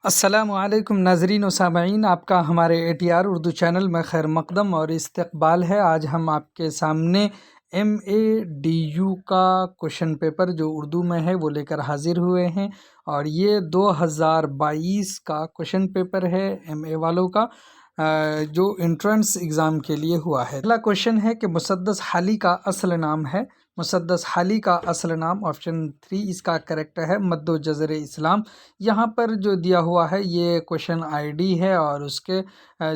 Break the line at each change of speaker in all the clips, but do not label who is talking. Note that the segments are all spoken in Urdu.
السلام علیکم ناظرین و سامعین، آپ کا ہمارے ATR اردو چینل میں خیر مقدم اور استقبال ہے۔ آج ہم آپ کے سامنے MADU کا کوشچن پیپر جو اردو میں ہے وہ لے کر حاضر ہوئے ہیں، اور یہ 2022 کا کوشچن پیپر ہے MA والوں کا، جو انٹرنس ایگزام کے لیے ہوا ہے۔ اگلا کوشچن ہے کہ مسدس حالی کا اصل نام ہے۔ مسدس حالی کا اصل نام آپشن 3 اس کا کریکٹ ہے مد و جزر اسلام۔ یہاں پر جو دیا ہوا ہے یہ کوشچن ID ہے، اور اس کے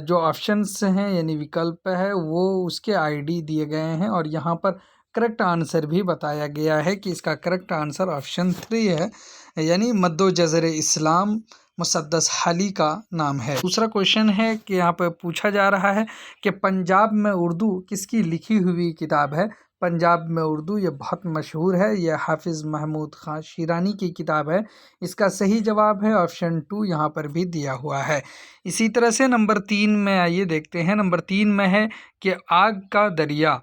جو آپشنس ہیں یعنی وکلپ ہے وہ اس کے ID دیے گئے ہیں، اور یہاں پر کریکٹ آنسر بھی بتایا گیا ہے کہ اس کا کریکٹ آنسر آپشن 3 ہے، یعنی مد و جزر اسلام مسدس حالی کا نام ہے۔ دوسرا کوشچن ہے کہ یہاں پہ پوچھا جا رہا ہے کہ پنجاب میں اردو کس کی لکھی ہوئی کتاب ہے؟ پنجاب میں اردو یہ بہت مشہور ہے، یہ حافظ محمود خان شیرانی کی کتاب ہے۔ اس کا صحیح جواب ہے آپشن 2، یہاں پر بھی دیا ہوا ہے۔ اسی طرح سے نمبر 3 میں آئیے دیکھتے ہیں۔ نمبر 3 میں ہے کہ آگ کا دریا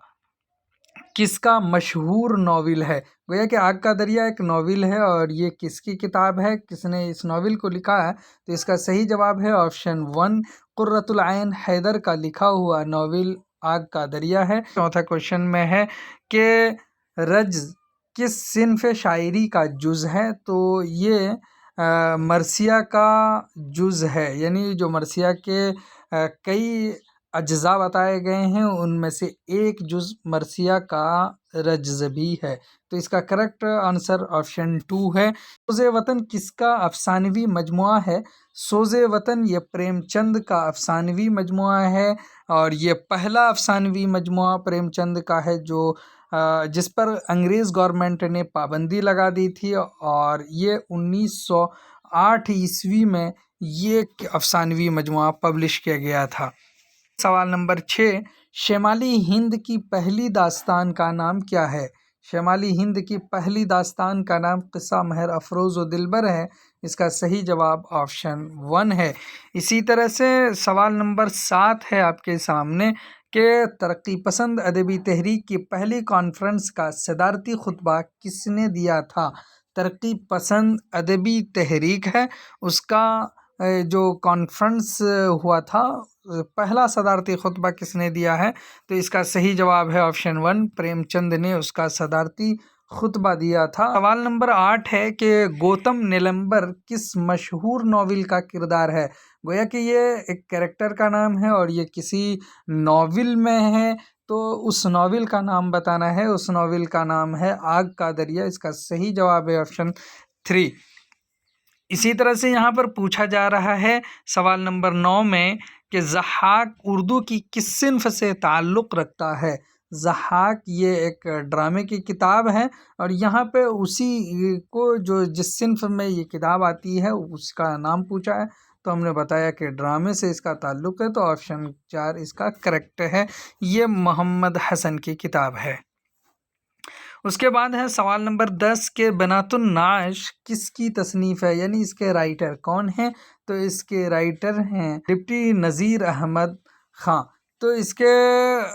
کس کا مشہور ناول ہے؟ گویا کہ آگ کا دریا ایک ناول ہے، اور یہ کس کی کتاب ہے، کس نے اس ناول کو لکھا ہے؟ تو اس کا صحیح جواب ہے آپشن 1، قرۃ العین حیدر کا لکھا ہوا ناول آگ کا دریا ہے۔ چوتھا کوشچن میں ہے کہ رجز کس صنف شاعری کا جز ہے؟ تو یہ مرثیہ کا جز ہے، یعنی جو مرثیہ کے کئی اجزاء بتائے گئے ہیں ان میں سے ایک جز مرثیہ کا رجز بھی ہے۔ تو اس کا کریکٹ آنسر آپشن 2 ہے۔ سوز وطن کس کا افسانوی مجموعہ ہے؟ سوز وطن یہ پریم چند کا افسانوی مجموعہ ہے، اور یہ پہلا افسانوی مجموعہ پریم چند کا ہے جو جس پر انگریز گورنمنٹ نے پابندی لگا دی تھی، اور یہ 1908 عیسوی میں یہ افسانوی مجموعہ پبلش کیا گیا تھا۔ سوال نمبر 6، شمالی ہند کی پہلی داستان کا نام کیا ہے؟ شمالی ہند کی پہلی داستان کا نام قصہ مہر افروز و دلبر ہے۔ اس کا صحیح جواب آپشن 1 ہے۔ اسی طرح سے سوال نمبر 7 ہے آپ کے سامنے کہ ترقی پسند ادبی تحریک کی پہلی کانفرنس کا صدارتی خطبہ کس نے دیا تھا؟ ترقی پسند ادبی تحریک ہے، اس کا جو کانفرنس ہوا تھا پہلا صدارتی خطبہ کس نے دیا ہے؟ تو اس کا صحیح جواب ہے آپشن 1، پریم چند نے اس کا صدارتی خطبہ دیا تھا۔ سوال نمبر 8 ہے کہ گوتم نیلمبر کس مشہور ناول کا کردار ہے؟ گویا کہ یہ ایک کریکٹر کا نام ہے، اور یہ کسی ناول میں ہے، تو اس ناول کا نام بتانا ہے۔ اس ناول کا نام ہے آگ کا دریا۔ اس کا صحیح جواب ہے آپشن 3۔ اسی طرح سے یہاں پر پوچھا جا رہا ہے سوال نمبر 9 میں کہ ضحاک اردو کی کس صنف سے تعلق رکھتا ہے؟ ضحاک یہ ایک ڈرامے کی کتاب ہے، اور یہاں پہ اسی کو جو جس صنف میں یہ کتاب آتی ہے اس کا نام پوچھا ہے، تو ہم نے بتایا کہ ڈرامے سے اس کا تعلق ہے، تو آپشن 4 اس کا کریکٹ ہے۔ یہ محمد حسن کی کتاب ہے۔ اس کے بعد ہے سوال نمبر 10 کہ بنات النعش کس کی تصنیف ہے، یعنی اس کے رائٹر کون ہیں؟ تو اس کے رائٹر ہیں ڈپٹی نذیر احمد خان۔ تو اس کے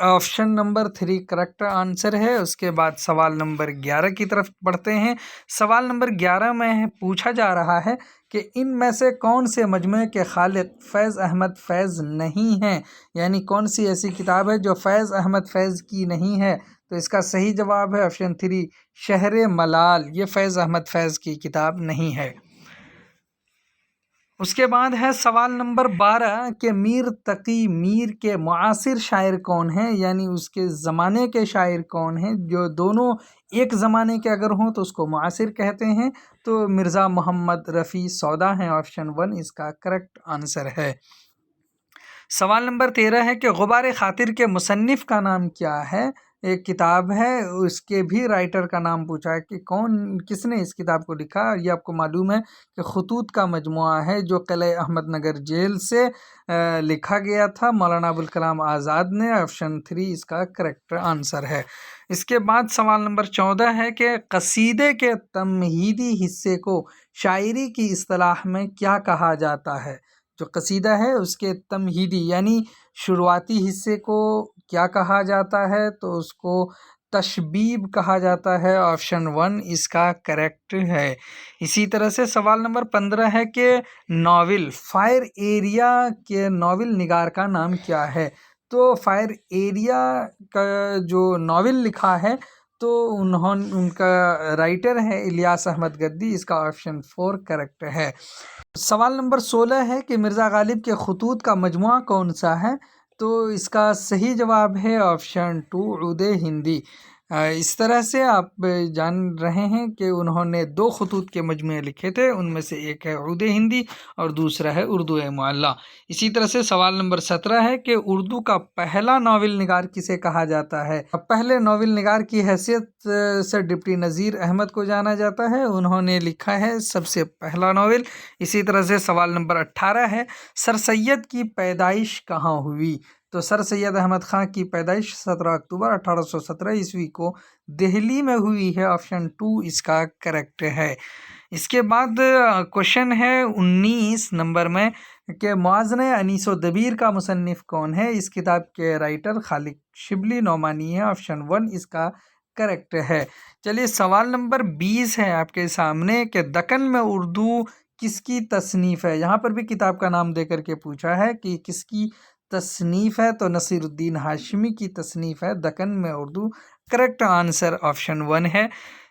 آپشن نمبر 3 کریکٹ آنسر ہے۔ اس کے بعد سوال نمبر 11 کی طرف بڑھتے ہیں۔ سوال نمبر 11 میں پوچھا جا رہا ہے کہ ان میں سے کون سے مجموعے کے خالق فیض احمد فیض نہیں ہیں، یعنی کون سی ایسی کتاب ہے جو فیض احمد فیض کی نہیں ہے؟ تو اس کا صحیح جواب ہے آپشن 3، شہر ملال۔ یہ فیض احمد فیض کی کتاب نہیں ہے۔ اس کے بعد ہے سوال نمبر 12 کہ میر تقی میر کے معاصر شاعر کون ہیں، یعنی اس کے زمانے کے شاعر کون ہیں؟ جو دونوں ایک زمانے کے اگر ہوں تو اس کو معاصر کہتے ہیں، تو مرزا محمد رفیع سودا ہیں۔ آپشن 1 اس کا کریکٹ آنسر ہے۔ سوال نمبر 13 ہے کہ غبار خاطر کے مصنف کا نام کیا ہے؟ ایک کتاب ہے، اس کے بھی رائٹر کا نام پوچھا ہے کہ کس نے اس کتاب کو لکھا۔ یہ آپ کو معلوم ہے کہ خطوط کا مجموعہ ہے جو قلعہ احمد نگر جیل سے لکھا گیا تھا، مولانا ابوالکلام آزاد نے۔ آپشن 3 اس کا کریکٹ آنسر ہے۔ اس کے بعد سوال نمبر 14 ہے کہ قصیدے کے تمہیدی حصے کو شاعری کی اصطلاح میں کیا کہا جاتا ہے؟ جو قصیدہ ہے اس کے تمہیدی یعنی شروعاتی حصے کو کیا کہا جاتا ہے؟ تو اس کو تشبیب کہا جاتا ہے، آپشن 1 اس کا کریکٹ ہے۔ اسی طرح سے سوال نمبر 15 ہے کہ ناول فائر ایریا کے ناول نگار کا نام کیا ہے؟ تو فائر ایریا کا جو ناول لکھا ہے تو ان کا رائٹر ہے الیاس احمد گدی، اس کا آپشن 4 کریکٹ ہے۔ سوال نمبر 16 ہے کہ مرزا غالب کے خطوط کا مجموعہ کون سا ہے؟ تو اس کا صحیح جواب ہے آپشن 2 عود ہندی۔ اس طرح سے آپ جان رہے ہیں کہ انہوں نے 2 خطوط کے مجموعے لکھے تھے، ان میں سے ایک ہے عود ہندی اور دوسرا ہے اردو معلیٰ۔ اسی طرح سے سوال نمبر 17 ہے کہ اردو کا پہلا ناول نگار کسے کہا جاتا ہے؟ پہلے ناول نگار کی حیثیت سے ڈپٹی نذیر احمد کو جانا جاتا ہے، انہوں نے لکھا ہے سب سے پہلا ناول۔ اسی طرح سے سوال نمبر 18 ہے سر سید کی پیدائش کہاں ہوئی؟ تو سر سید احمد خان کی پیدائش 17 اکتوبر 1817 عیسوی کو دہلی میں ہوئی ہے، آپشن 2 اس کا کریکٹ ہے۔ اس کے بعد کوشچن ہے 19 نمبر میں کہ موازنہ انیس و دبیر کا مصنف کون ہے؟ اس کتاب کے رائٹر خالد شبلی نعمانی ہے، آپشن 1 اس کا کریکٹ ہے۔ چلیے سوال نمبر 20 ہے آپ کے سامنے کہ دکن میں اردو کس کی تصنیف ہے؟ یہاں پر بھی کتاب کا نام دے کر کے پوچھا ہے کہ کس کی تصنیف ہے، تو نصیر الدین ہاشمی کی تصنیف ہے دکن میں اردو، کریکٹ آنسر آپشن 1 ہے۔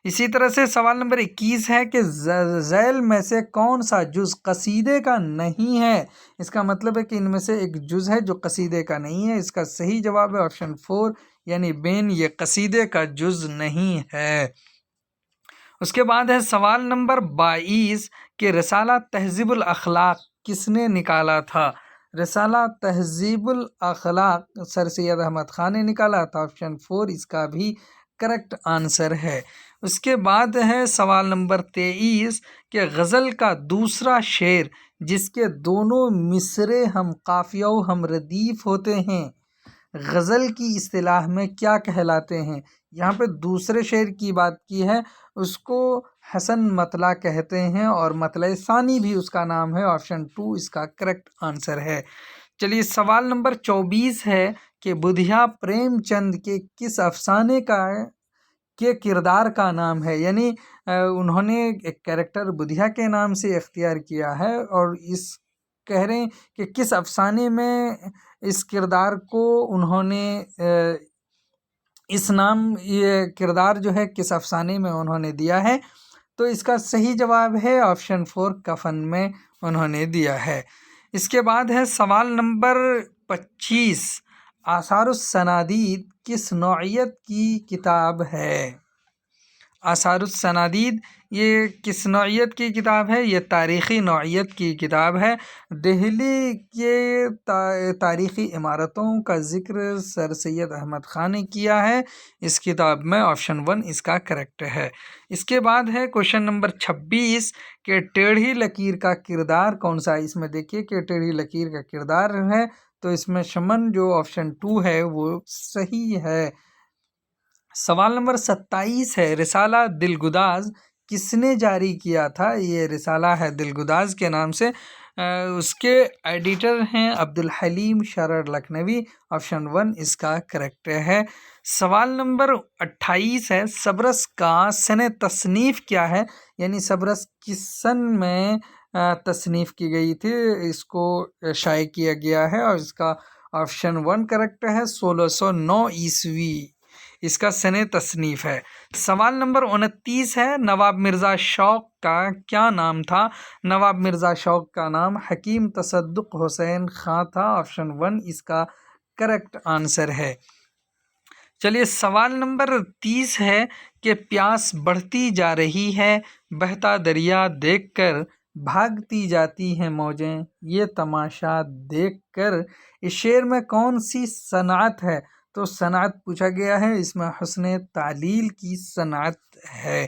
اسی طرح سے سوال نمبر 21 ہے کہ ذیل میں سے کون سا جز قصیدے کا نہیں ہے؟ اس کا مطلب ہے کہ ان میں سے ایک جز ہے جو قصیدے کا نہیں ہے، اس کا صحیح جواب ہے آپشن 4 یعنی بین، یہ قصیدے کا جز نہیں ہے۔ اس کے بعد ہے سوال نمبر 22 کہ رسالہ تہذیب الاخلاق کس نے نکالا تھا؟ رسالہ تہذیب الاخلاق سر سید احمد خان نے نکالا تھا، آپشن 4 اس کا بھی کریکٹ آنسر ہے۔ اس کے بعد ہے سوال نمبر 23 کہ غزل کا دوسرا شعر جس کے دونوں مصرے ہم قافیہ و ہم ردیف ہوتے ہیں، غزل کی اصطلاح میں کیا کہلاتے ہیں؟ یہاں پہ دوسرے شعر کی بات کی ہے، اس کو حسن مطلع کہتے ہیں اور مطلع ثانی بھی اس کا نام ہے، آپشن 2 اس کا کریکٹ آنسر ہے۔ چلیے سوال نمبر 24 ہے کہ بدھیا پریم چند کے کس افسانے کے کردار کا نام ہے؟ یعنی انہوں نے ایک کیریکٹر بدھیا کے نام سے اختیار کیا ہے اور اس کہہ رہے ہیں کہ کس افسانے میں اس کردار کو انہوں نے اس نام، یہ کردار جو ہے کس افسانے میں انہوں نے دیا ہے؟ تو اس کا صحیح جواب ہے آپشن 4 کفن میں انہوں نے دیا ہے۔ اس کے بعد ہے سوال نمبر 25 آثار السنادید کس نوعیت کی کتاب ہے؟ آثار السنادید یہ کس نوعیت کی کتاب ہے؟ یہ تاریخی نوعیت کی کتاب ہے۔ دہلی کے تاریخی عمارتوں کا ذکر سر سید احمد خان نے کیا ہے اس کتاب میں، آپشن 1 اس کا کریکٹ ہے۔ اس کے بعد ہے کوشچن نمبر 26 کہ ٹیڑھی لکیر کا کردار کون سا ہے؟ اس میں دیکھیے کہ ٹیڑھی لکیر کا کردار ہے تو اس میں شمن جو آپشن 2 ہے وہ صحیح ہے۔ سوال نمبر 27 ہے رسالہ دلگداز کس نے جاری کیا تھا؟ یہ رسالہ ہے دلگداز کے نام سے، اس کے ایڈیٹر ہیں عبدالحلیم شرر لکھنوی، آپشن 1 اس کا کریکٹ ہے۔ سوال نمبر 28 ہے سبرس کا سن تصنیف کیا ہے؟ یعنی سبرس کس سن میں تصنیف کی گئی تھی، اس کو شائع کیا گیا ہے اور اس کا آپشن 1 کریکٹ ہے، 1609 عیسوی اس کا سن تصنیف ہے۔ سوال نمبر 29 ہے نواب مرزا شوق کا کیا نام تھا؟ نواب مرزا شوق کا نام حکیم تصدق حسین خان تھا، آپشن 1 اس کا کریکٹ آنسر ہے۔ چلیے سوال نمبر 30 ہے کہ پیاس بڑھتی جا رہی ہے، بہتا دریا دیکھ کر بھاگتی جاتی ہیں موجیں، یہ تماشا دیکھ کر، اس شعر میں کون سی صنعت ہے؟ تو صنعت پوچھا گیا ہے، اس میں حسن تعلیل کی صنعت ہے،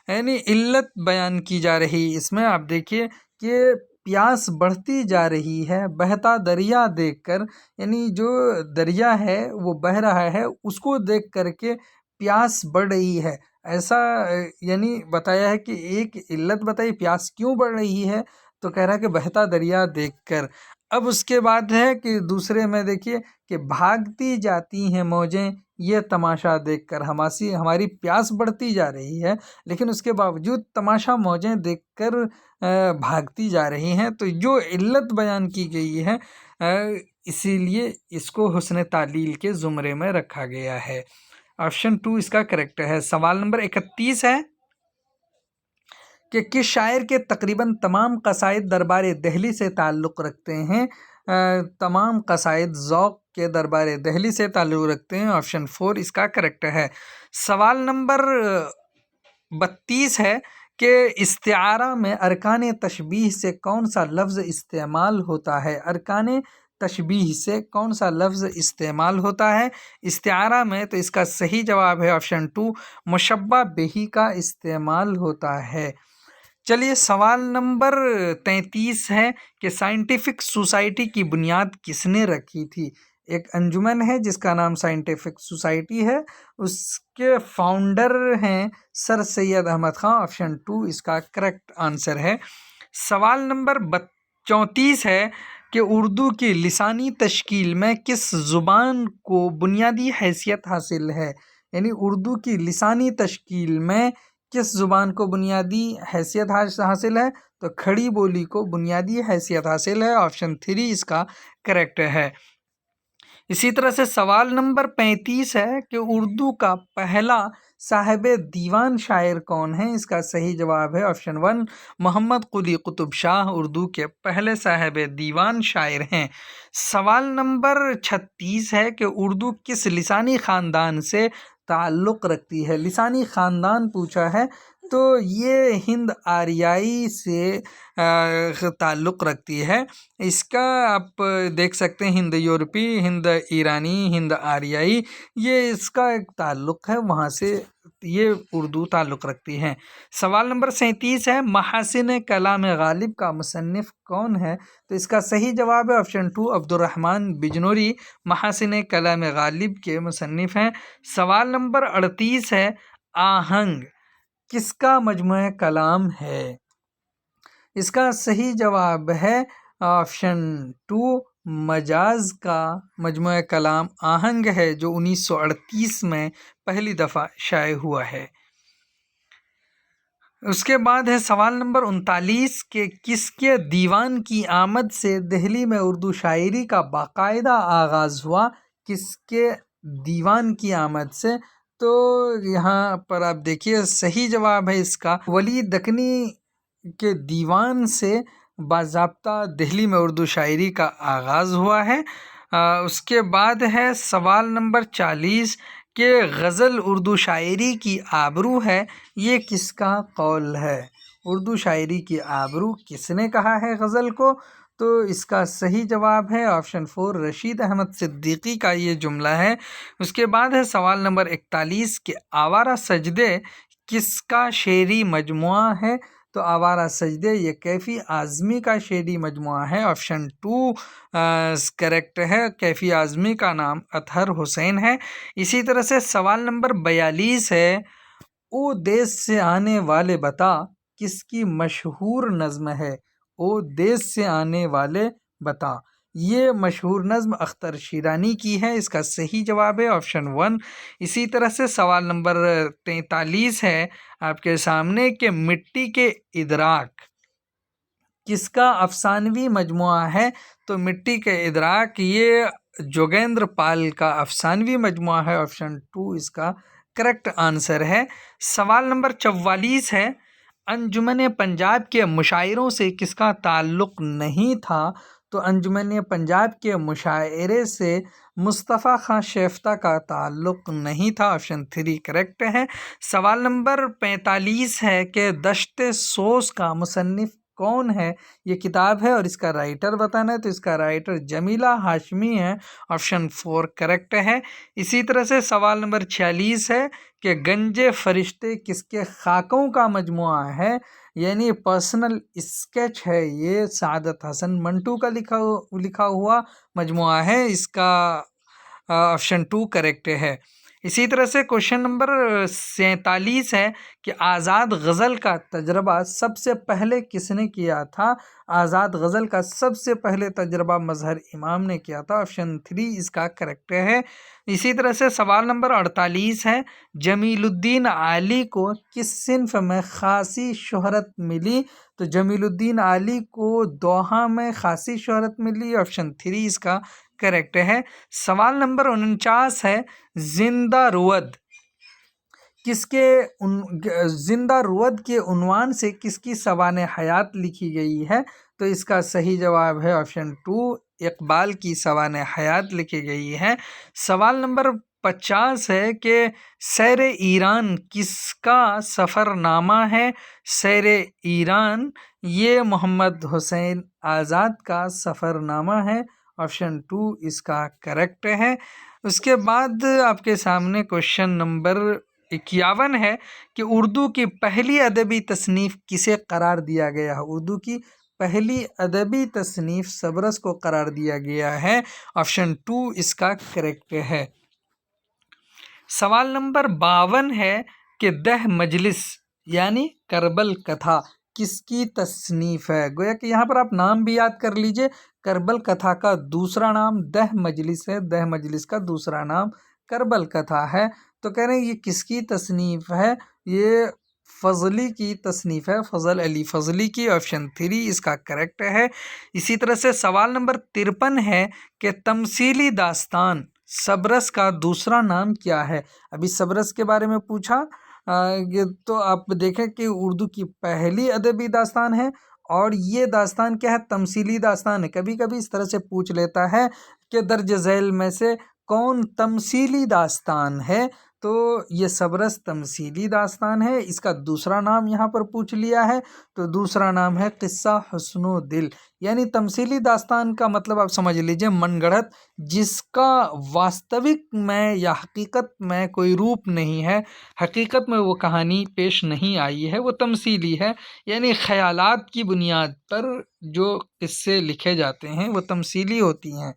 یعنی علت بیان کی جا رہی۔ اس میں آپ دیکھیے کہ پیاس بڑھتی جا رہی ہے، بہتا دریا دیکھ کر، یعنی جو دریا ہے وہ بہہ رہا ہے اس کو دیکھ کر کے پیاس بڑھ رہی ہے، ایسا یعنی بتایا ہے کہ ایک علت بتائی پیاس کیوں بڑھ رہی ہے، تو کہہ رہا ہے کہ بہتا دریا دیکھ کر۔ اب اس کے بعد ہے کہ دوسرے میں دیکھیے کہ بھاگتی جاتی ہیں موجیں، یہ تماشا دیکھ کر ہماری پیاس بڑھتی جا رہی ہے، لیکن اس کے باوجود تماشا موجیں دیکھ کر بھاگتی جا رہی ہیں۔ تو جو علت بیان کی گئی ہے، اسی لیے اس کو حسن تعلیل کے زمرے میں رکھا گیا ہے۔ آپشن 2 اس کا کریکٹ ہے۔ سوال نمبر 31 ہے کہ کس شاعر کے تقریباً تمام قصائد دربار دہلی سے تعلق رکھتے ہیں؟ تمام قصائد ذوق کے دربار دہلی سے تعلق رکھتے ہیں۔ آپشن 4 اس کا کریکٹ ہے۔ سوال نمبر 32 ہے کہ استعارہ میں ارکان تشبیہ سے کون سا لفظ استعمال ہوتا ہے؟ ارکان تشبیہ سے کون سا لفظ استعمال ہوتا ہے استعارہ میں؟ تو اس کا صحیح جواب ہے آپشن 2، مشبہ بہی کا استعمال ہوتا ہے۔ چلیے سوال نمبر 33 ہے کہ سائنٹیفک سوسائٹی کی بنیاد کس نے رکھی تھی؟ ایک انجمن ہے جس کا نام سائنٹیفک سوسائٹی ہے، اس کے فاؤنڈر ہیں سر سید احمد خان۔ آپشن 2 اس کا کریکٹ آنسر ہے۔ سوال نمبر 34 ہے کہ اردو کی لسانی تشکیل میں کس زبان کو بنیادی حیثیت حاصل ہے؟ یعنی اردو کی لسانی تشکیل میں کس زبان کو بنیادی حیثیت حاصل ہے؟ تو کھڑی بولی کو بنیادی حیثیت حاصل ہے۔ آپشن 3 اس کا کریکٹ ہے۔ اسی طرح سے سوال نمبر 35 ہے کہ اردو کا پہلا صاحب دیوان شاعر کون ہے؟ اس کا صحیح جواب ہے آپشن 1، محمد قلی قطب شاہ اردو کے پہلے صاحب دیوان شاعر ہیں۔ سوال نمبر 36 ہے کہ اردو کس لسانی خاندان سے تعلق رکھتی ہے؟ لسانی خاندان پوچھا ہے تو یہ ہند آریائی سے تعلق رکھتی ہے۔ اس کا آپ دیکھ سکتے ہیں ہند یورپی، ہند ایرانی، ہند آریائی، یہ اس کا ایک تعلق ہے، وہاں سے یہ اردو تعلق رکھتی ہے۔ سوال نمبر 37 ہے محاسن کلام غالب کا مصنف کون ہے؟ تو اس کا صحیح جواب ہے آپشن 2، عبد الرحمن بجنوری محاسن کلام غالب کے مصنف ہیں۔ سوال نمبر 38 ہے آہنگ کس کا مجموعہ کلام ہے؟ اس کا صحیح جواب ہے آپشن 2، مجاز کا مجموعہ کلام آہنگ ہے، جو 1938 میں پہلی دفعہ شائع ہوا ہے۔ اس کے بعد ہے سوال نمبر 39 کہ کس کے دیوان کی آمد سے دہلی میں اردو شاعری کا باقاعدہ آغاز ہوا؟ کس کے دیوان کی آمد سے؟ تو یہاں پر آپ دیکھیے صحیح جواب ہے اس کا ولی دکنی کے دیوان سے باضابطہ دہلی میں اردو شاعری کا آغاز ہوا ہے۔ اس کے بعد ہے سوال نمبر 40 کہ غزل اردو شاعری کی آبرو ہے، یہ کس کا قول ہے؟ اردو شاعری کی آبرو کس نے کہا ہے غزل کو؟ تو اس کا صحیح جواب ہے آپشن 4، رشید احمد صدیقی کا یہ جملہ ہے۔ اس کے بعد ہے سوال نمبر 41 کہ آوارہ سجدے کس کا شعری مجموعہ ہے؟ تو آوارہ سجدے یہ کیفی اعظمی کا شعری مجموعہ ہے۔ آپشن 2 کریکٹ ہے، کیفی اعظمی کا نام اطہر حسین ہے۔ اسی طرح سے سوال نمبر 42 ہے او دیس سے آنے والے بتا کس کی مشہور نظم ہے؟ او دیس سے آنے والے بتا یہ مشہور نظم اختر شیرانی کی ہے، اس کا صحیح جواب ہے آپشن 1۔ اسی طرح سے سوال نمبر 43 ہے آپ کے سامنے کہ مٹی کے ادراک کس کا افسانوی مجموعہ ہے؟ تو مٹی کے ادراک یہ جوگیندر پال کا افسانوی مجموعہ ہے۔ آپشن 2 اس کا کریکٹ آنسر ہے۔ سوال نمبر 44 ہے انجمن پنجاب کے مشاعروں سے کس کا تعلق نہیں تھا؟ تو انجمن پنجاب کے مشاعرے سے مصطفیٰ خان شیفتہ کا تعلق نہیں تھا۔ آپشن 3 کریکٹ ہے۔ سوال نمبر 45 ہے کہ دشت سوز کا مصنف کون ہے؟ یہ کتاب ہے اور اس کا رائٹر بتانا ہے، تو اس کا رائٹر جمیلہ ہاشمی ہے۔ آپشن 4 کریکٹ ہے۔ اسی طرح سے سوال نمبر 46 ہے کہ گنج فرشتے کس کے خاکوں کا مجموعہ ہے؟ یعنی پرسنل اسکیچ ہے، یہ سعادت حسن منٹو کا لکھا ہوا مجموعہ ہے، اس کا آپشن 2 کریکٹ ہے۔ اسی طرح سے کوشچن نمبر 47 ہے کہ آزاد غزل کا تجربہ سب سے پہلے کس نے کیا تھا؟ آزاد غزل کا سب سے پہلے تجربہ مظہر امام نے کیا تھا، آپشن 3 اس کا کریکٹ ہے۔ اسی طرح سے سوال نمبر 48 ہے، جمیل الدین عالی کو کس صنف میں خاصی شہرت ملی؟ تو جمیل الدین عالی کو دوحہ میں خاصی شہرت ملی، آپشن 3 اس کا کریکٹ ہے۔ سوال نمبر 49 ہے، زندہ رود زندہ رود کے عنوان سے کس کی سوانح حیات لکھی گئی ہے؟ تو اس کا صحیح جواب ہے آپشن 2، اقبال کی سوانح حیات لکھی گئی ہے۔ سوال نمبر 50 ہے کہ سیر ایران کس کا سفر نامہ ہے؟ سیر ایران یہ محمد حسین آزاد کا سفر نامہ ہے، آپشن 2 اس کا کریکٹ ہے۔ اس کے بعد آپ کے سامنے کوشچن نمبر 51 ہے کہ اردو کی پہلی ادبی تصنیف کسے قرار دیا گیا ہے؟ اردو کی پہلی ادبی تصنیف سبرس کو قرار دیا گیا ہے، آپشن 2 اس کا کریکٹ ہے۔ سوال نمبر 52 ہے کہ دہ مجلس یعنی کربل کتھا کس کی تصنیف ہے؟ گویا کہ یہاں پر آپ نام بھی یاد کر لیجئے، کربل کتھا کا دوسرا نام دہ مجلس ہے، دہ مجلس کا دوسرا نام کربل کتھا ہے۔ تو کہہ رہے ہیں یہ کس کی تصنیف ہے؟ یہ فضلی کی تصنیف ہے، فضل علی فضلی کی، آپشن 3 اس کا کریکٹ ہے۔ اسی طرح سے سوال نمبر 53 ہے کہ تمثیلی داستان سبرس کا دوسرا نام کیا ہے؟ ابھی سبرس کے بارے میں پوچھا تو آپ دیکھیں کہ اردو کی پہلی ادبی داستان ہے، اور یہ داستان کیا ہے؟ تمثیلی داستان ہے۔ کبھی کبھی اس طرح سے پوچھ لیتا ہے کہ درج ذیل میں سے کون تمثیلی داستان ہے؟ تو یہ سبرس تمثیلی داستان ہے، اس کا دوسرا نام یہاں پر پوچھ لیا ہے، تو دوسرا نام ہے قصہ حسن و دل۔ یعنی تمثیلی داستان کا مطلب آپ سمجھ لیجئے من گڑھت، جس کا واستوک میں یا حقیقت میں کوئی روپ نہیں ہے، حقیقت میں وہ کہانی پیش نہیں آئی ہے، وہ تمثیلی ہے، یعنی خیالات کی بنیاد پر جو قصے لکھے جاتے ہیں وہ تمثیلی ہوتی ہیں۔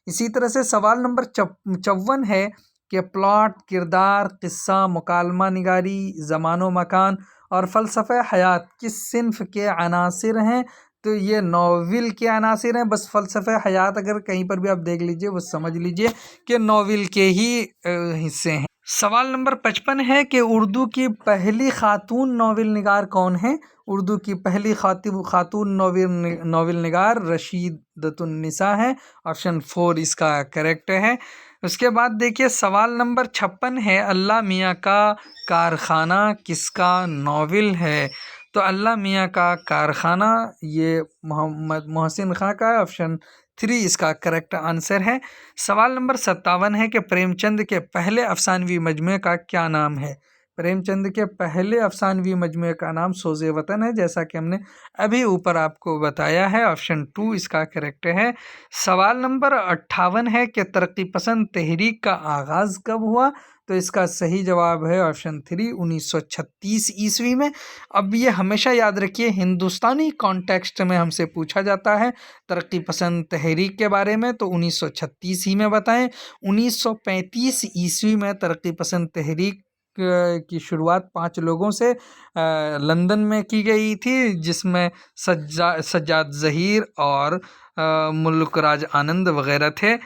اسی طرح سے سوال نمبر 54 ہے کہ پلاٹ، کردار، قصہ، مکالمہ نگاری، زمان و مکان اور فلسفہ حیات کس صنف کے عناصر ہیں؟ تو یہ ناول کے عناصر ہیں، بس فلسفہ حیات اگر کہیں پر بھی آپ دیکھ لیجئے وہ سمجھ لیجئے کہ ناول کے ہی حصے ہیں۔ سوال نمبر 55 ہے کہ اردو کی پہلی خاتون ناول نگار کون ہیں؟ اردو کی پہلی خاتون ناول نگار رشیدۃ النساء ہے، آپشن 4 اس کا کریکٹ ہے۔ اس کے بعد دیکھیے سوال نمبر 56 ہے، اللہ میاں کا کارخانہ کس کا ناول ہے؟ تو اللہ میاں کا کارخانہ یہ محمد محسن خاں کا ہے، آپشن 3 اس کا کریکٹ آنسر ہے۔ سوال نمبر 57 ہے کہ پریم چند کے پہلے افسانوی مجموعے کا کیا نام ہے؟ پریم چند کے پہلے افسانوی مجموعے کا نام سوز وطن ہے، جیسا کہ ہم نے ابھی اوپر آپ کو بتایا ہے، آپشن 2 اس کا کریکٹ ہے۔ سوال نمبر 58 ہے کہ ترقی پسند تحریک کا آغاز کب ہوا؟ تو اس کا صحیح جواب ہے آپشن 3، 1936 عیسوی میں۔ اب یہ ہمیشہ یاد رکھیے ہندوستانی کانٹیکسٹ میں ہم سے پوچھا جاتا ہے ترقی پسند تحریک کے بارے میں، تو 1936 ہی میں بتائیں۔ 1935 عیسوی میں ترقی پسند تحریک کی شروعات 5 لوگوں سے لندن میں کی گئی تھی، جس میں سجاد ظہیر اور ملک راج آنند وغیرہ تھے۔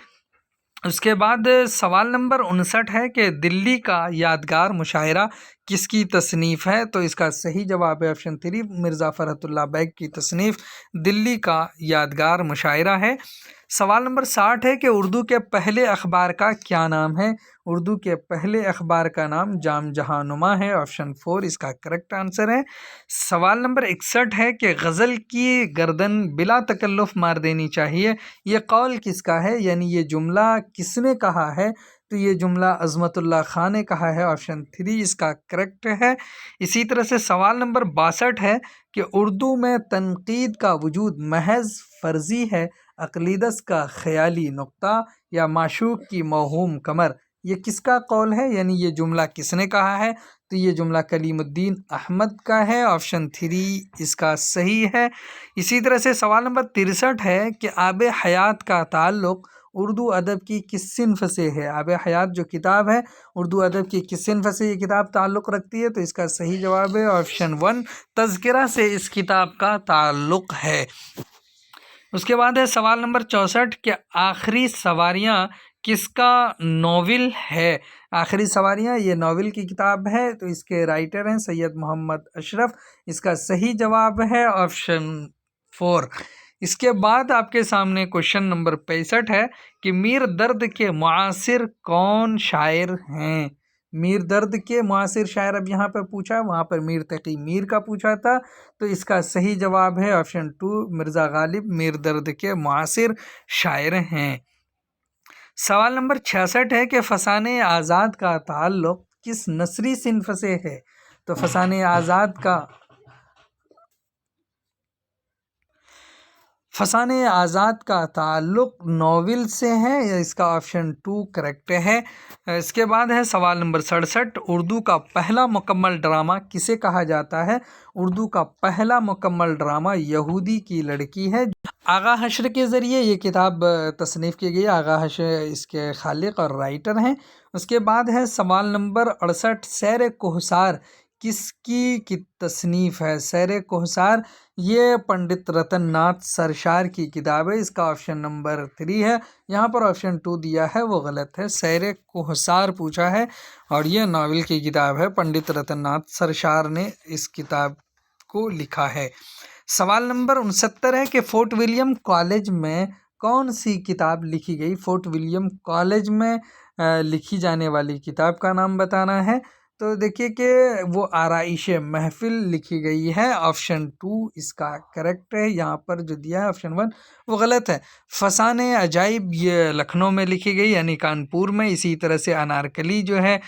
اس کے بعد سوال نمبر 59 ہے کہ دلی کا یادگار مشاعرہ کس کی تصنیف ہے؟ تو اس کا صحیح جواب ہے آپشن 3، مرزا فرحت اللہ بیگ کی تصنیف دلی کا یادگار مشاعرہ ہے۔ سوال نمبر 60 ہے کہ اردو کے پہلے اخبار کا کیا نام ہے؟ اردو کے پہلے اخبار کا نام جام جہاں نما ہے، آپشن 4 اس کا کریکٹ آنسر ہے۔ سوال نمبر 61 ہے کہ غزل کی گردن بلا تکلف مار دینی چاہیے، یہ قول کس کا ہے؟ یعنی یہ جملہ کس نے کہا ہے؟ تو یہ جملہ عظمت اللہ خان نے کہا ہے، آپشن 3 اس کا کریکٹ ہے۔ اسی طرح سے سوال نمبر 62 ہے کہ اردو میں تنقید کا وجود محض فرضی ہے، عقلیدس کا خیالی نقطہ یا معشوق کی موہوم کمر، یہ کس کا قول ہے؟ یعنی یہ جملہ کس نے کہا ہے؟ تو یہ جملہ کلیم الدین احمد کا ہے، آپشن 3 اس کا صحیح ہے۔ اسی طرح سے سوال نمبر 63 ہے کہ آب حیات کا تعلق اردو ادب کی کس صنف سے ہے؟ آب حیات جو کتاب ہے اردو ادب کی کس صنف سے یہ کتاب تعلق رکھتی ہے؟ تو اس کا صحیح جواب ہے آپشن 1، تذکرہ سے اس کتاب کا تعلق ہے۔ اس کے بعد ہے سوال نمبر 64 کہ آخری سواریاں کس کا ناول ہے؟ آخری سواریاں یہ ناول کی کتاب ہے، تو اس کے رائٹر ہیں سید محمد اشرف۔ اس کا صحیح جواب ہے آپشن 4۔ اس کے بعد آپ کے سامنے کوشچن نمبر 65 ہے کہ میر درد کے معاصر کون شاعر ہیں؟ میر درد کے معاصر شاعر اب یہاں پر پوچھا، وہاں پر میر تقی میر کا پوچھا تھا، تو اس کا صحیح جواب ہے آپشن 2، مرزا غالب میر درد کے معاصر شاعر ہیں۔ سوال نمبر 66 ہے کہ فسانہ آزاد کا تعلق کس نثری صنف سے ہے؟ تو فسانہ آزاد کا تعلق ناول سے ہے، اس کا آپشن 2 کریکٹ ہے۔ اس کے بعد ہے سوال نمبر 67، اردو کا پہلا مکمل ڈرامہ کسے کہا جاتا ہے؟ اردو کا پہلا مکمل ڈرامہ یہودی کی لڑکی ہے۔ آغا حشر کے ذریعے یہ کتاب تصنیف کی گئی، آغا حشر اس کے خالق اور رائٹر ہیں۔ اس کے بعد ہے سوال نمبر 68، سیر کوہسار کس کی تصنیف ہے؟ سیر کوہسار یہ پنڈت رتن ناتھ سرشار کی کتاب ہے، اس کا آپشن نمبر 3 ہے۔ یہاں پر آپشن 2 دیا ہے وہ غلط ہے، سیر کوہسار پوچھا ہے اور یہ ناول کی کتاب ہے، پنڈت رتن ناتھ سرشار نے اس کتاب کو لکھا ہے۔ سوال نمبر 69 ہے کہ فورٹ ولیم کالج میں کون سی کتاب لکھی گئی؟ فورٹ ولیم کالج میں لکھی جانے والی کتاب کا نام بتانا ہے۔ تو دیکھیے کہ وہ آرائش محفل لکھی گئی ہے، آپشن 2 اس کا کریکٹ ہے۔ یہاں پر جو دیا ہے آپشن 1 وہ غلط ہے، فسانہ عجائب یہ لکھنؤ میں لکھی گئی یعنی کانپور میں، اسی طرح سے انارکلی جو ہے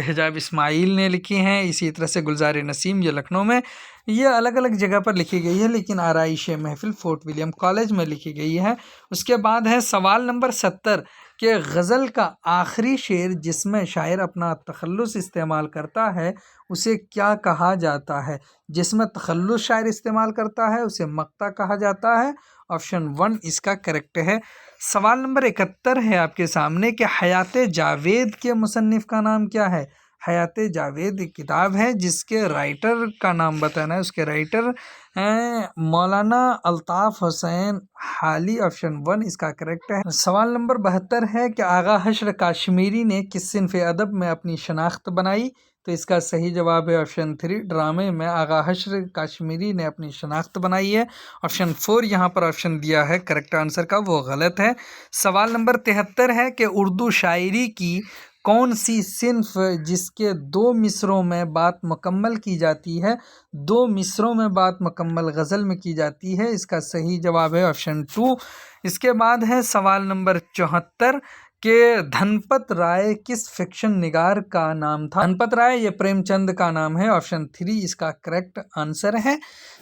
حجاب اسماعیل نے لکھی ہیں، اسی طرح سے گلزار نسیم یہ لکھنؤ میں، یہ الگ الگ جگہ پر لکھی گئی ہے، لیکن آرائش محفل فورٹ ولیم کالج میں لکھی گئی ہے۔ اس کے بعد ہے سوال نمبر 70 کہ غزل کا آخری شعر جس میں شاعر اپنا تخلص استعمال کرتا ہے اسے کیا کہا جاتا ہے؟ جس میں تخلص شاعر استعمال کرتا ہے اسے مقطع کہا جاتا ہے، آپشن 1 اس کا کریکٹ ہے۔ سوال نمبر 71 ہے آپ کے سامنے کہ حیات جاوید کے مصنف کا نام کیا ہے؟ حیات جاوید ایک کتاب ہے جس کے رائٹر کا نام بتانا ہے، اس کے رائٹر ہیں مولانا الطاف حسین حالی، آپشن 1 اس کا کریکٹ ہے۔ سوال نمبر 72 ہے کہ آغا حشر کاشمیری نے کس صنف ادب میں اپنی شناخت بنائی؟ تو اس کا صحیح جواب ہے آپشن 3، ڈرامے میں آغا حشر کاشمیری نے اپنی شناخت بنائی ہے، آپشن 4 یہاں پر آپشن دیا ہے کریکٹ آنسر کا وہ غلط ہے۔ سوال نمبر 73 ہے کہ اردو شاعری کی کون سی صنف جس کے 2 مصروں میں بات مکمل کی جاتی ہے؟ 2 مصروں میں بات مکمل غزل میں کی جاتی ہے، اس کا صحیح جواب ہے آپشن 2۔ اس کے بعد ہے سوال نمبر 74 کہ دھنپت رائے کس فکشن نگار کا نام تھا؟ دھنپت رائے یہ پریم چند کا نام ہے، آپشن 3 اس کا کریکٹ آنسر ہے۔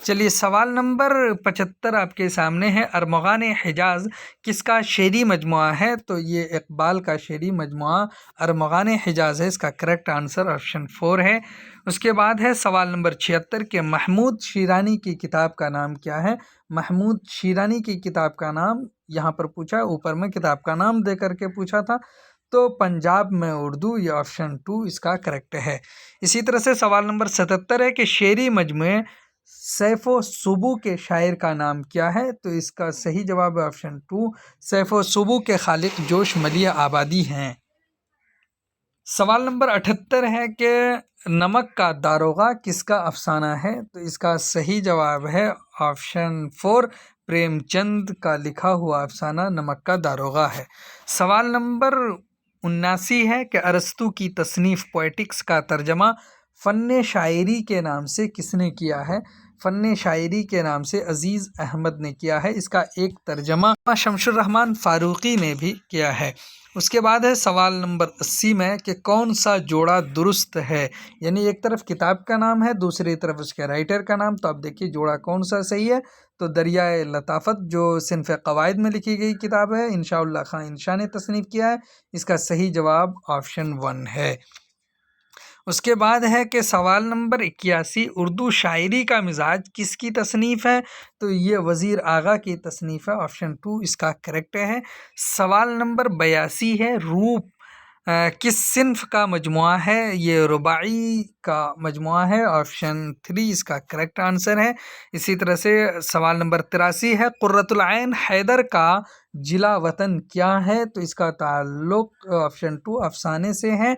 چلیے سوال نمبر 75 آپ کے سامنے ہے، ارمغان حجاز کس کا شعری مجموعہ ہے؟ تو یہ اقبال کا شعری مجموعہ ارمغان حجاز ہے، اس کا کریکٹ آنسر آپشن 4 ہے۔ اس کے بعد ہے سوال نمبر 76 کہ محمود شیرانی کی کتاب کا نام کیا ہے؟ محمود شیرانی کی کتاب کا نام یہاں پر پوچھا، اوپر میں کتاب کا نام دے کر کے پوچھا تھا، تو پنجاب میں اردو، یہ آپشن 2 اس کا کریکٹ ہے۔ اسی طرح سے سوال نمبر 77 ہے کہ شعری مجموعے سیف و سبو کے شاعر کا نام کیا ہے؟ تو اس کا صحیح جواب ہے آپشن 2، سیف و سبو کے خالق جوش ملیح آبادی ہیں۔ سوال نمبر 78 ہے کہ نمک کا داروغہ کس کا افسانہ ہے؟ تو اس کا صحیح جواب ہے آپشن 4، پریم چند کا لکھا ہوا افسانہ نمک کا داروغہ ہے۔ سوال نمبر 79 ہے کہ ارسطو کی تصنیف پوئٹکس کا ترجمہ فن شاعری کے نام سے کس نے کیا ہے؟ فن شاعری کے نام سے عزیز احمد نے کیا ہے، اس کا ایک ترجمہ شمس الرحمن فاروقی نے بھی کیا ہے۔ اس کے بعد ہے سوال نمبر 80 میں کہ کون سا جوڑا درست ہے؟ یعنی ایک طرف کتاب کا نام ہے، دوسری طرف اس کے رائٹر کا نام، تو اب دیکھیے جوڑا کون سا صحیح ہے۔ تو دریائے لطافت جو صنف قواعد میں لکھی گئی کتاب ہے، انشاء اللہ خان انشاء نے تصنیف کیا ہے، اس کا صحیح جواب آپشن 1 ہے۔ اس کے بعد ہے کہ سوال نمبر 81، اردو شاعری کا مزاج کس کی تصنیف ہے؟ تو یہ وزیر آغا کی تصنیف ہے، آپشن 2 اس کا کریکٹ ہے۔ سوال نمبر 82 ہے، روپ کس صنف کا مجموعہ ہے؟ یہ رباعی کا مجموعہ ہے، آپشن 3 اس کا کریکٹ آنسر ہے۔ اسی طرح سے سوال نمبر 83 ہے، قرۃ العین حیدر کا جلا وطن کیا ہے؟ تو اس کا تعلق آپشن 2 افسانے سے ہے۔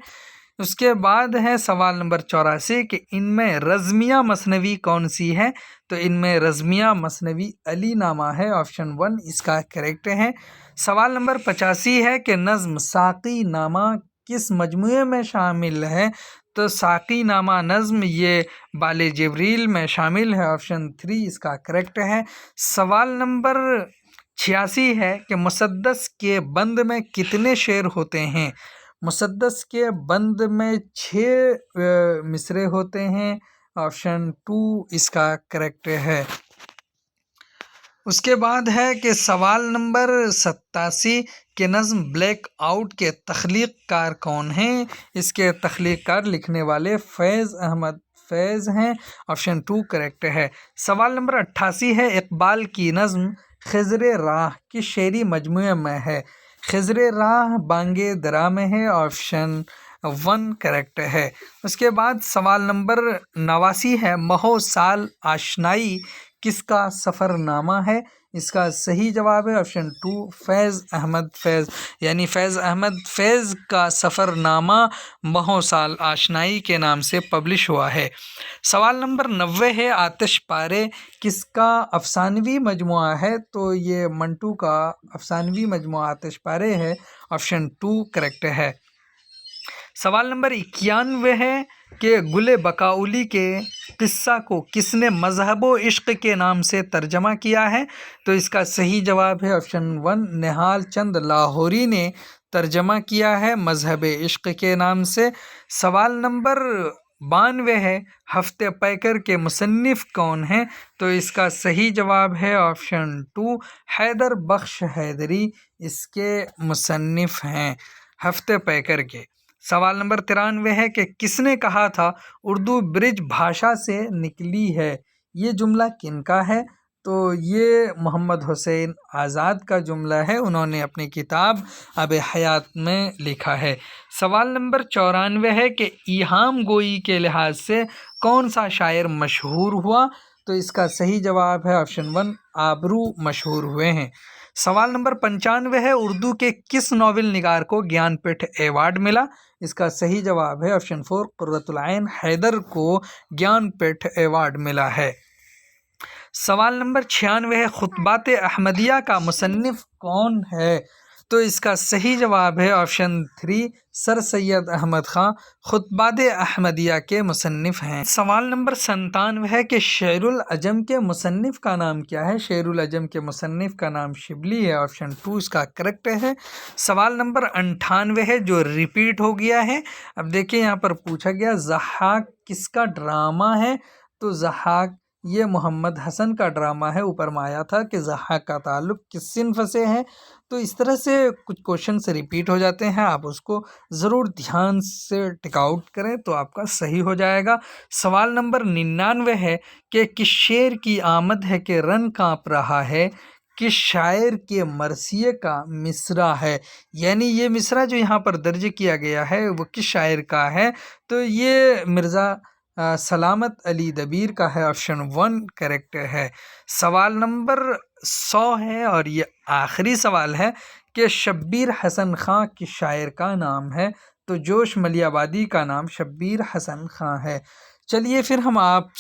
اس کے بعد ہے سوال نمبر 84 کہ ان میں رزمیہ مثنوی کون سی ہے؟ تو ان میں رزمیہ مثنوی علی نامہ ہے، آپشن 1 اس کا کریکٹ ہے۔ سوال نمبر 85 ہے کہ نظم ساقی نامہ کس مجموعے میں شامل ہے؟ تو ساقی نامہ نظم یہ بال جبریل میں شامل ہے، آپشن 3 اس کا کریکٹ ہے۔ سوال نمبر 86 ہے کہ مسدس کے بند میں کتنے شعر ہوتے ہیں؟ مسدس کے بند میں 6 مصرے ہوتے ہیں، آپشن 2 اس کا کریکٹ ہے۔ اس کے بعد ہے کہ سوال نمبر 87 کہ نظم بلیک آؤٹ کے تخلیق کار کون ہیں؟ اس کے تخلیق کار لکھنے والے فیض احمد فیض ہیں، آپشن 2 کریکٹ ہے۔ سوال نمبر 88 ہے، اقبال کی نظم خضر راہ کس شعری مجموعے میں ہے؟ خضر راہ بانگ درا میں ہے، آپشن 1 کریکٹ ہے۔ اس کے بعد سوال نمبر 89 ہے، مہو سال آشنائی کس کا سفر نامہ ہے؟ اس کا صحیح جواب ہے آپشن 2 فیض احمد فیض، یعنی فیض احمد فیض کا سفر نامہ مہو سال آشنائی کے نام سے پبلش ہوا ہے۔ سوال نمبر 90 ہے، آتش پارے کس کا افسانوی مجموعہ ہے؟ تو یہ منٹو کا افسانوی مجموعہ آتش پارے ہے، آپشن 2 کریکٹ ہے۔ سوال نمبر 91 ہے کہ گل بقاؤلی کے قصہ کو کس نے مذہب و عشق کے نام سے ترجمہ کیا ہے؟ تو اس کا صحیح جواب ہے آپشن 1 نہال چند لاہوری نے ترجمہ کیا ہے مذہب عشق کے نام سے۔ سوال نمبر 92 ہے، ہفتہ پیکر کے مصنف کون ہیں؟ تو اس کا صحیح جواب ہے آپشن 2 حیدر بخش حیدری اس کے مصنف ہیں ہفتہ پیکر کے۔ سوال نمبر 93 ہے کہ کس نے کہا تھا اردو برج بھاشا سے نکلی ہے؟ یہ جملہ کن کا ہے؟ تو یہ محمد حسین آزاد کا جملہ ہے، انہوں نے اپنی کتاب آب حیات میں لکھا ہے۔ سوال نمبر 94 ہے کہ ایہام گوئی کے لحاظ سے کون سا شاعر مشہور ہوا؟ تو اس کا صحیح جواب ہے آپشن 1 آبرو مشہور ہوئے ہیں۔ سوال نمبر 95 ہے، اردو کے کس ناول نگار کو گیان پیٹھ ایوارڈ ملا؟ اس کا صحیح جواب ہے آپشن 4 قرۃ العین حیدر کو گیان پیٹھ ایوارڈ ملا ہے۔ سوال نمبر 96 ہے، خطبات احمدیہ کا مصنف کون ہے؟ تو اس کا صحیح جواب ہے آپشن 3 سر سید احمد خان خطبات احمدیہ کے مصنف ہیں۔ سوال نمبر 97 ہے کہ شعر العجم کے مصنف کا نام کیا ہے؟ شعر العجم کے مصنف کا نام شبلی ہے، آپشن 2 اس کا کریکٹ ہے۔ سوال نمبر 98 ہے جو ریپیٹ ہو گیا ہے، اب دیکھیں یہاں پر پوچھا گیا ضحاک کس کا ڈرامہ ہے؟ تو ضحاک یہ محمد حسن کا ڈرامہ ہے، اوپر میں آیا تھا کہ ضحاک کا تعلق کس صنف سے ہے۔ تو اس طرح سے کچھ کوشچن سے ریپیٹ ہو جاتے ہیں، آپ اس کو ضرور دھیان سے ٹک آؤٹ کریں تو آپ کا صحیح ہو جائے گا۔ سوال نمبر 99 ہے کہ کس شعر کی آمد ہے کہ رن کانپ رہا ہے؟ کس شاعر کے مرثیے کا مصرع ہے؟ یعنی یہ مصرع جو یہاں پر درج کیا گیا ہے وہ کس شاعر کا ہے؟ تو یہ مرزا سلامت علی دبیر کا ہے، آپشن 1 کریکٹ ہے۔ سوال نمبر 100 ہے اور یہ آخری سوال ہے کہ شبیر حسن خان کس شاعر کا نام ہے؟ تو جوش ملی آبادی کا نام شبیر حسن خان ہے۔ چلیے پھر ہم آپ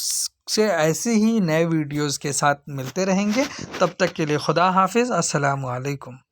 سے ایسے ہی نئے ویڈیوز کے ساتھ ملتے رہیں گے، تب تک کے لیے خدا حافظ، السلام علیکم۔